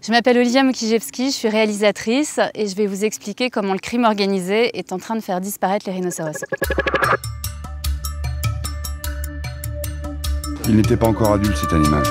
Je m'appelle Olivia Mukijevski, je suis réalisatrice et je vais vous expliquer comment le crime organisé est en train de faire disparaître les rhinocéros. Il n'était pas encore adulte, cet animal.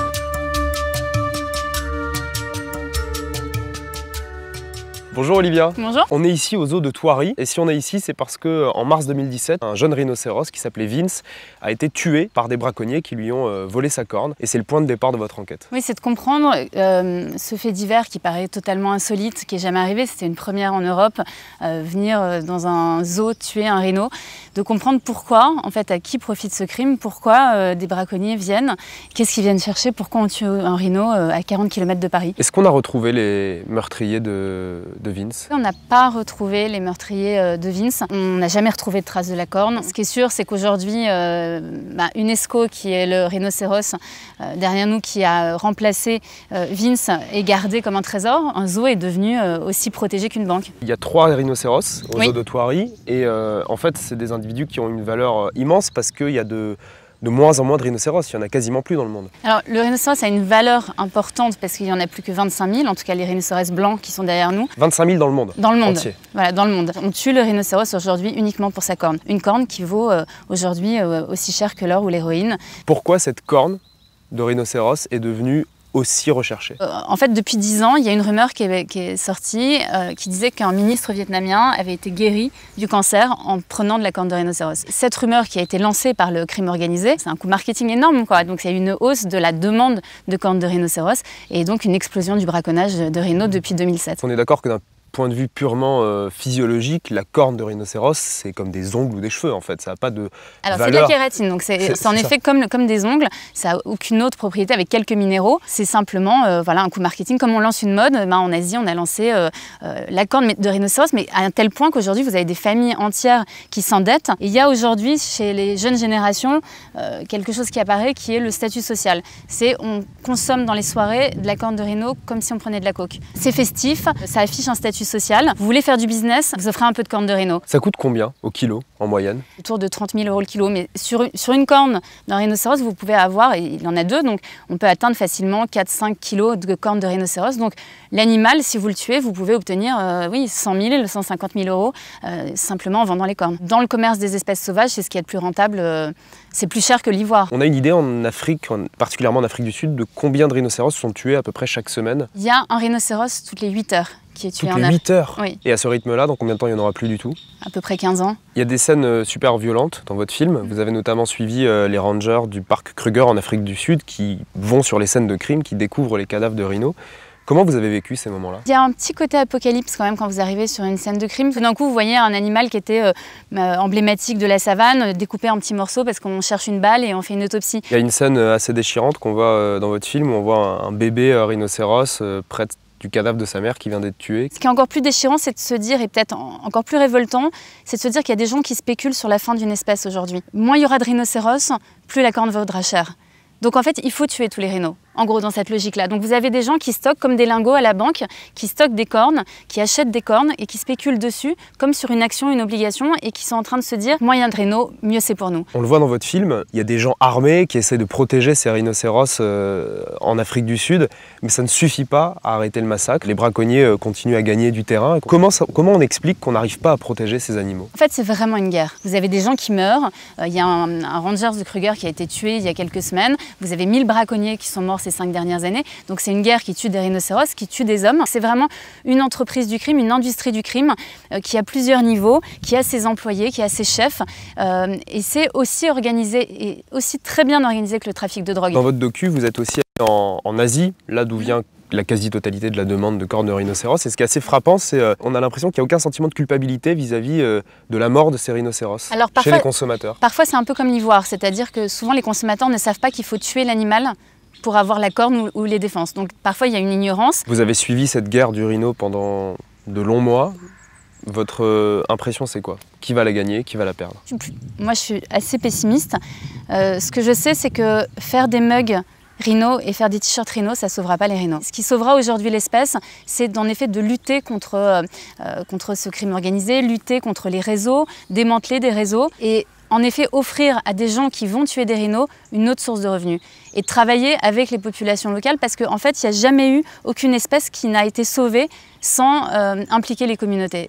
Bonjour Olivia. Bonjour. On est ici au zoo de Thoiry et si on est ici c'est parce qu'en mars 2017, un jeune rhinocéros qui s'appelait Vince a été tué par des braconniers qui lui ont volé sa corne et c'est le point de départ de votre enquête. Oui, c'est de comprendre ce fait divers qui paraît totalement insolite, qui n'est jamais arrivé, c'était une première en Europe, venir dans un zoo tuer un rhino, de comprendre pourquoi, en fait, à qui profite ce crime, pourquoi des braconniers viennent, qu'est-ce qu'ils viennent chercher, pourquoi on tue un rhino à 40 km de Paris. Est-ce qu'on a retrouvé les meurtriers de Vince? On n'a pas retrouvé les meurtriers de Vince, on n'a jamais retrouvé de traces de la corne. Ce qui est sûr, c'est qu'aujourd'hui, UNESCO, qui est le rhinocéros derrière nous, qui a remplacé Vince, est gardé comme un trésor. Un zoo est devenu aussi protégé qu'une banque. Il y a 3 rhinocéros au Oui. zoo de Thoiry et en fait c'est des individus qui ont une valeur immense parce qu'il y a de moins en moins de rhinocéros, il n'y en a quasiment plus dans le monde. Alors, le rhinocéros a une valeur importante parce qu'il n'y en a plus que 25 000, en tout cas les rhinocéros blancs qui sont derrière nous. 25 000 dans le monde. Dans le monde. Entier. Voilà, dans le monde. On tue le rhinocéros aujourd'hui uniquement pour sa corne. Une corne qui vaut aujourd'hui aussi cher que l'or ou l'héroïne. Pourquoi cette corne de rhinocéros est devenue aussi recherchée? En fait, depuis 10 ans, il y a une rumeur qui est sortie qui disait qu'un ministre vietnamien avait été guéri du cancer en prenant de la corne de rhinocéros. Cette rumeur qui a été lancée par le crime organisé, c'est un coup marketing énorme, quoi. Donc il y a une hausse de la demande de cornes de rhinocéros et donc une explosion du braconnage de rhino depuis 2007. On est d'accord que d'un point de vue purement physiologique, la corne de rhinocéros, c'est comme des ongles ou des cheveux en fait, ça n'a pas de Alors valeur. c'est de la kératine, donc c'est en effet comme des ongles, ça n'a aucune autre propriété avec quelques minéraux, c'est simplement voilà, un coup marketing. Comme on lance une mode, en Asie on a lancé la corne de rhinocéros, mais à un tel point qu'aujourd'hui vous avez des familles entières qui s'endettent. Il y a aujourd'hui chez les jeunes générations quelque chose qui apparaît qui est le statut social. C'est on consomme dans les soirées de la corne de rhino comme si on prenait de la coke. C'est festif, ça affiche un statut social. Vous voulez faire du business, vous offrez un peu de corne de rhino. Ça coûte combien au kilo en moyenne? Autour de 30 000 € le kilo, mais sur une corne d'un rhinocéros, vous pouvez avoir, et il y en a 2, donc on peut atteindre facilement 4-5 kilos de corne de rhinocéros. Donc l'animal, si vous le tuez, vous pouvez obtenir 100 000, 150 000 € simplement en vendant les cornes. Dans le commerce des espèces sauvages, c'est ce qui est le plus rentable, c'est plus cher que l'ivoire. On a une idée en Afrique, particulièrement en Afrique du Sud, de combien de rhinocéros sont tués à peu près chaque semaine? Il y a un rhinocéros toutes les 8 heures qui est tué Toutes en les Afrique. 8 heures? Oui. Et à ce rythme-là, dans combien de temps il n'y en aura plus du tout? À peu près 15 ans. Il y a des scènes super violentes dans votre film. Vous avez notamment suivi les rangers du parc Kruger en Afrique du Sud qui vont sur les scènes de crime, qui découvrent les cadavres de rhinos. Comment vous avez vécu ces moments-là? Il y a un petit côté apocalypse quand même quand vous arrivez sur une scène de crime. Tout d'un coup, vous voyez un animal qui était emblématique de la savane, découpé en petits morceaux parce qu'on cherche une balle et on fait une autopsie. Il y a une scène assez déchirante qu'on voit dans votre film où on voit un bébé rhinocéros près du cadavre de sa mère qui vient d'être tué. Ce qui est encore plus déchirant, c'est de se dire, et peut-être encore plus révoltant, c'est de se dire qu'il y a des gens qui spéculent sur la fin d'une espèce aujourd'hui. Moins il y aura de rhinocéros, plus la corne vaudra cher. Donc en fait, il faut tuer tous les rhinos, en gros dans cette logique-là. Donc vous avez des gens qui stockent comme des lingots à la banque, qui stockent des cornes, qui achètent des cornes et qui spéculent dessus comme sur une action, une obligation et qui sont en train de se dire moins il y a de rhinos, mieux c'est pour nous. On le voit dans votre film, il y a des gens armés qui essaient de protéger ces rhinocéros en Afrique du Sud, mais ça ne suffit pas à arrêter le massacre. Les braconniers continuent à gagner du terrain. Comment on explique qu'on n'arrive pas à protéger ces animaux? En fait, c'est vraiment une guerre. Vous avez des gens qui meurent. Il y a un ranger de Kruger qui a été tué il y a quelques semaines. Vous avez 1000 braconniers qui sont morts ces 5 dernières années. Donc c'est une guerre qui tue des rhinocéros, qui tue des hommes. C'est vraiment une entreprise du crime, une industrie du crime qui a plusieurs niveaux, qui a ses employés, qui a ses chefs. Et c'est aussi organisé et aussi très bien organisé que le trafic de drogue. Dans votre docu, vous êtes aussi en Asie, là d'où vient la quasi-totalité de la demande de cornes de rhinocéros. Et ce qui est assez frappant, c'est qu'on a l'impression qu'il n'y a aucun sentiment de culpabilité vis-à-vis de la mort de ces rhinocéros chez les consommateurs. Parfois, c'est un peu comme l'ivoire, c'est-à-dire que souvent les consommateurs ne savent pas qu'il faut tuer l'animal pour avoir la corne ou les défenses. Donc parfois, il y a une ignorance. Vous avez suivi cette guerre du rhino pendant de longs mois. Votre impression, c'est quoi? Qui va la gagner? Qui va la perdre? Moi, je suis assez pessimiste. Ce que je sais, c'est que faire des mugs rhino et faire des t-shirts rhino, ça ne sauvera pas les rhinos. Ce qui sauvera aujourd'hui l'espèce, c'est en effet de lutter contre ce crime organisé, lutter contre les réseaux, démanteler des réseaux et en effet offrir à des gens qui vont tuer des rhinos une autre source de revenus et travailler avec les populations locales parce qu'en fait, il n'y a jamais eu aucune espèce qui n'a été sauvée sans impliquer les communautés.